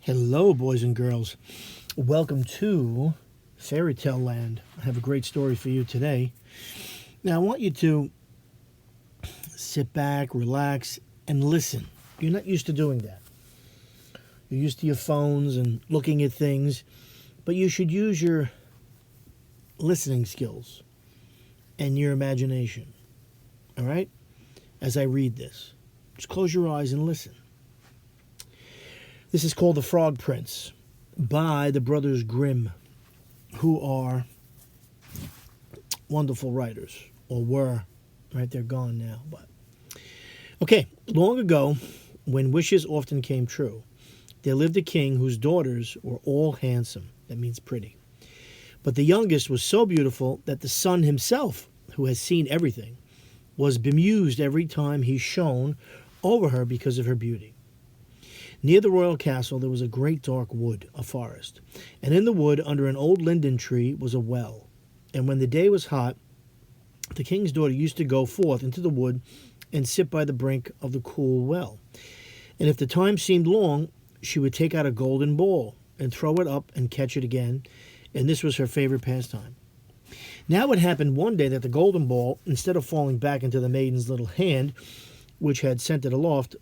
Hello, boys and girls. Welcome to Fairy Tale Land. I have a great story for you today. Now, I want you to sit back, relax, and listen. You're not used to doing that. You're used to your phones and looking at things, but you should use your listening skills and your imagination. All right? As I read this, just close your eyes and listen. This is called The Frog Prince by the brothers Grimm, who are wonderful writers, or were. Right, they're gone now. But okay, long ago, when wishes often came true, there lived a king whose daughters were all handsome. That means pretty. But the youngest was so beautiful that the sun himself, who has seen everything, was bemused every time he shone over her because of her beauty. Near the royal castle there was a great dark wood, a forest, and in the wood under an old linden tree was a well. And when the day was hot, the king's daughter used to go forth into the wood and sit by the brink of the cool well. And if the time seemed long, she would take out a golden ball and throw it up and catch it again, and this was her favorite pastime. Now it happened one day that the golden ball, instead of falling back into the maiden's little hand, which had sent it aloft,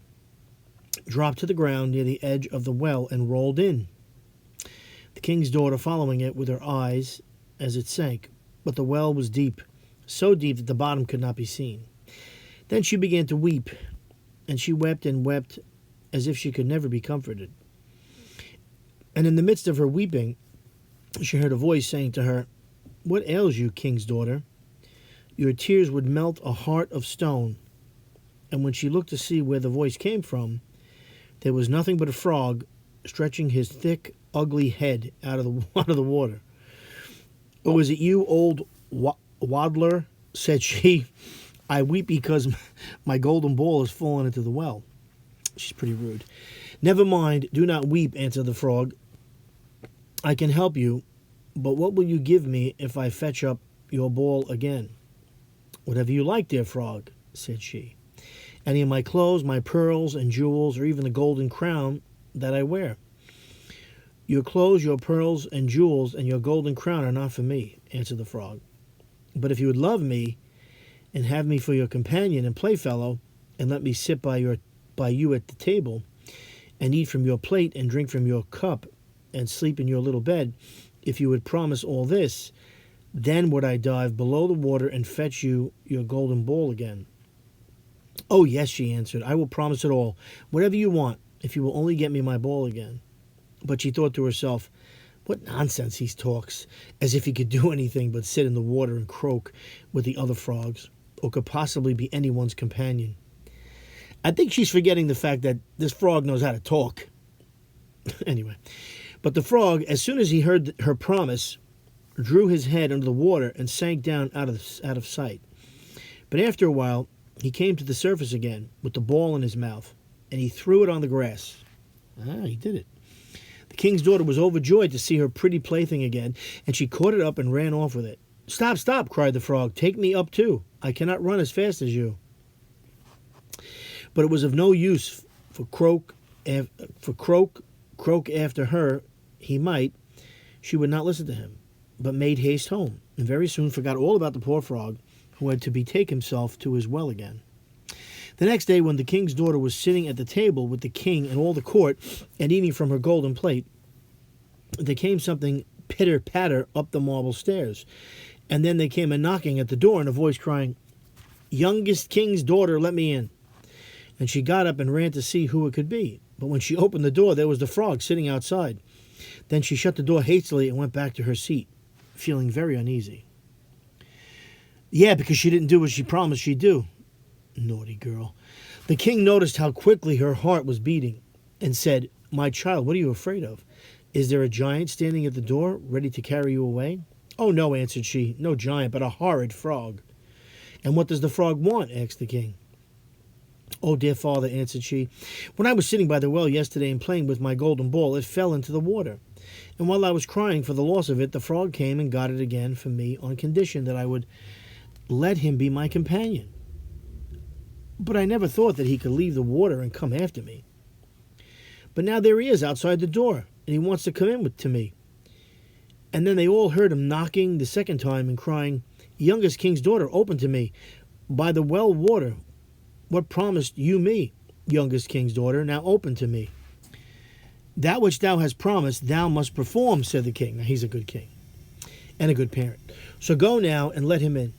dropped to the ground near the edge of the well and rolled in, the king's daughter following it with her eyes as it sank. But the well was deep, so deep that the bottom could not be seen. Then she began to weep, and she wept and wept as if she could never be comforted. And in the midst of her weeping, she heard a voice saying to her, "What ails you, king's daughter? Your tears would melt a heart of stone." And when she looked to see where the voice came from, there was nothing but a frog stretching his thick, ugly head out of the water. "Oh, is it you, old waddler?" said she. "I weep because my golden ball has fallen into the well." She's pretty rude. "Never mind, do not weep," answered the frog. "I can help you, but what will you give me if I fetch up your ball again?" "Whatever you like, dear frog," said she. "Any of my clothes, my pearls and jewels, or even the golden crown that I wear." "Your clothes, your pearls and jewels, and your golden crown are not for me," answered the frog. "But if you would love me and have me for your companion and playfellow, and let me sit by you at the table, and eat from your plate and drink from your cup, and sleep in your little bed, if you would promise all this, then would I dive below the water and fetch you your golden ball again." "Oh, yes," she answered, "I will promise it all, whatever you want, if you will only get me my ball again." But she thought to herself, "What nonsense he talks, as if he could do anything but sit in the water and croak with the other frogs, or could possibly be anyone's companion." I think she's forgetting the fact that this frog knows how to talk. Anyway, but the frog, as soon as he heard her promise, drew his head under the water and sank down out of sight. But after a while, he came to the surface again with the ball in his mouth, and he threw it on the grass. He did it. The king's daughter was overjoyed to see her pretty plaything again, and she caught it up and ran off with it. "Stop, stop," cried the frog. "Take me up too. I cannot run as fast as you." But it was of no use, for croak after her he might. She would not listen to him, but made haste home, and very soon forgot all about the poor frog, who had to betake himself to his well again. The next day, when the king's daughter was sitting at the table with the king and all the court, and eating from her golden plate, there came something pitter-patter up the marble stairs, and then there came a knocking at the door, and a voice crying, "Youngest king's daughter, let me in." And she got up and ran to see who it could be. But when she opened the door, there was the frog sitting outside. Then she shut the door hastily and went back to her seat, feeling very uneasy. Yeah, because she didn't do what she promised she'd do. Naughty girl. The king noticed how quickly her heart was beating and said, "My child, what are you afraid of? Is there a giant standing at the door, ready to carry you away?" "Oh, no," answered she, "no giant, but a horrid frog." "And what does the frog want?" asked the king. "Oh, dear father," answered she, "when I was sitting by the well yesterday and playing with my golden ball, it fell into the water. And while I was crying for the loss of it, the frog came and got it again for me on condition that I would let him be my companion. But I never thought that he could leave the water and come after me. But now there he is outside the door, and he wants to come in to me. And then they all heard him knocking the second time and crying, Youngest king's daughter, open to me. By the well water, what promised you me, youngest king's daughter? Now open to me. That which thou hast promised, thou must perform, said the king. Now he's a good king and a good parent. So go now and let him in.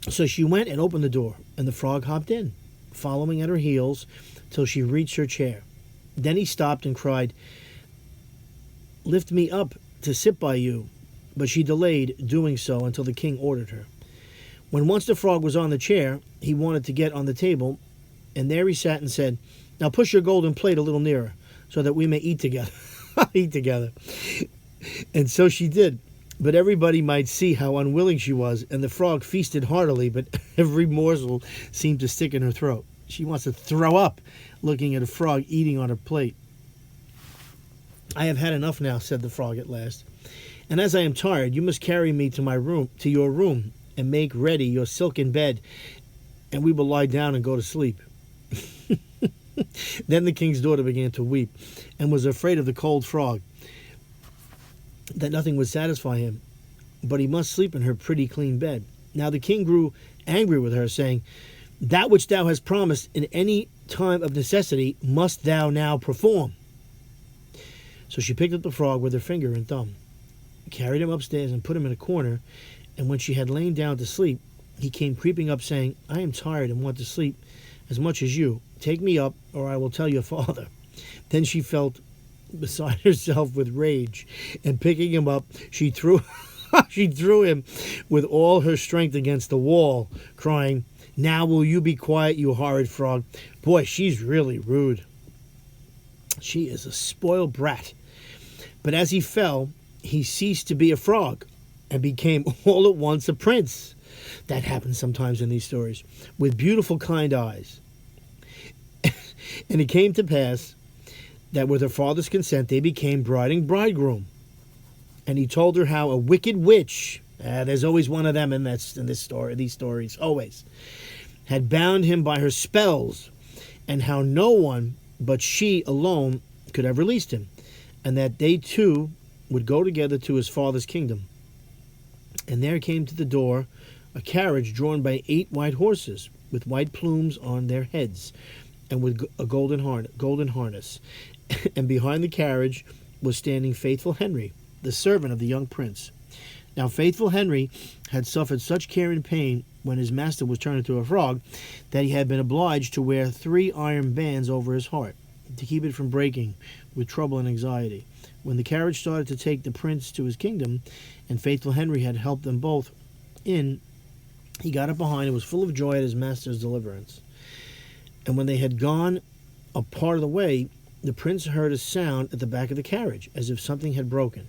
So she went and opened the door, and the frog hopped in, following at her heels till she reached her chair. Then he stopped and cried, Lift me up to sit by you. But she delayed doing so until the king ordered her. When once the frog was on the chair, he wanted to get on the table, and there he sat and said, Now push your golden plate a little nearer, so that we may eat together. Eat together. And so she did. But everybody might see how unwilling she was, and the frog feasted heartily, but every morsel seemed to stick in her throat. She wants to throw up, looking at a frog eating on her plate. I have had enough now, said the frog at last. And as I am tired, you must carry me to your room, and make ready your silken bed, and we will lie down and go to sleep. Then the king's daughter began to weep, and was afraid of the cold frog, that nothing would satisfy him, but he must sleep in her pretty clean bed. Now the king grew angry with her, saying, That which thou hast promised in any time of necessity must thou now perform. So she picked up the frog with her finger and thumb, carried him upstairs and put him in a corner, and when she had lain down to sleep, he came creeping up, saying, I am tired and want to sleep as much as you. Take me up, or I will tell your father. Then she felt beside herself with rage, and picking him up, she threw him with all her strength against the wall, crying, Now will you be quiet, you horrid frog? Boy, she's really rude. She is a spoiled brat. But as he fell, he ceased to be a frog and became all at once a prince. That happens sometimes in these stories, with beautiful, kind eyes. And it came to pass that with her father's consent, they became bride and bridegroom. And he told her how a wicked witch, there's always one of them in this story, these stories, always, had bound him by her spells, and how no one but she alone could have released him, and that they two would go together to his father's kingdom. And there came to the door a carriage drawn by 8 white horses, with white plumes on their heads, and with a golden harness. And behind the carriage was standing faithful Henry, the servant of the young prince. Now faithful Henry had suffered such care and pain when his master was turned into a frog, that he had been obliged to wear 3 iron bands over his heart, to keep it from breaking with trouble and anxiety. When the carriage started to take the prince to his kingdom, and faithful Henry had helped them both in, he got up behind and was full of joy at his master's deliverance. And when they had gone a part of the way, the prince heard a sound at the back of the carriage, as if something had broken.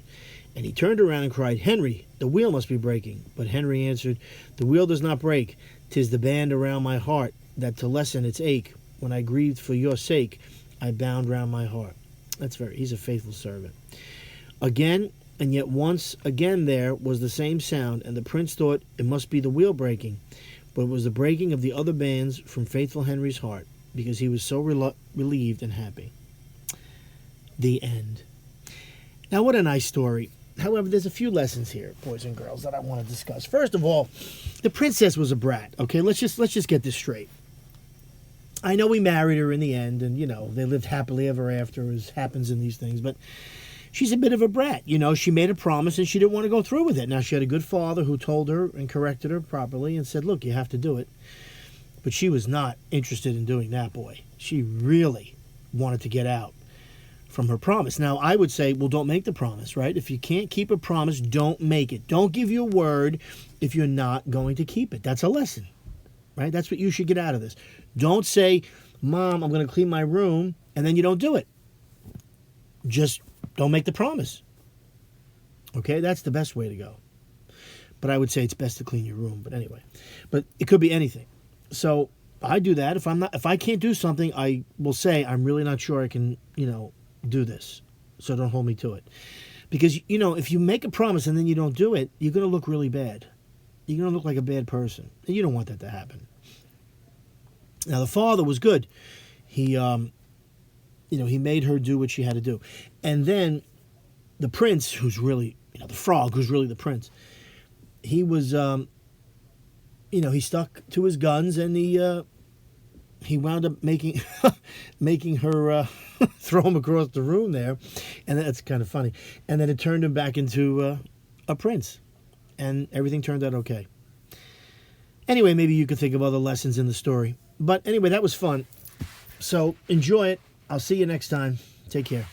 And he turned around and cried, Henry, the wheel must be breaking. But Henry answered, The wheel does not break. 'Tis the band around my heart, that to lessen its ache, when I grieved for your sake, I bound round my heart. He's a faithful servant. Again, and yet once again there was the same sound, and the prince thought it must be the wheel breaking, but it was the breaking of the other bands from faithful Henry's heart, because he was so relieved and happy. The end. Now, what a nice story. However, there's a few lessons here, boys and girls, that I want to discuss. First of all, the princess was a brat. Okay, let's just get this straight. I know he married her in the end, and they lived happily ever after, as happens in these things. But she's a bit of a brat. She made a promise and she didn't want to go through with it. Now she had a good father who told her and corrected her properly and said, "Look, you have to do it." But she was not interested in doing that, boy. She really wanted to get out from her promise. Now, I would say, well, don't make the promise, right? If you can't keep a promise, don't make it. Don't give your word if you're not going to keep it. That's a lesson, right? That's what you should get out of this. Don't say, "Mom, I'm going to clean my room," and then you don't do it. Just don't make the promise. Okay, that's the best way to go. But I would say it's best to clean your room. But anyway, but it could be anything. So I do that. If I can't do something, I will say, "I'm really not sure I can, do this. So don't hold me to it." Because, if you make a promise and then you don't do it, you're going to look really bad. You're going to look like a bad person. And you don't want that to happen. Now, the father was good. He he made her do what she had to do. And then the prince, who's really, the frog, who's really the prince, he was, he stuck to his guns, and he wound up making making her throw him across the room there, and that's kind of funny. And then it turned him back into a prince, and everything turned out okay. Anyway, maybe you could think of other lessons in the story. But anyway, that was fun. So enjoy it. I'll see you next time. Take care.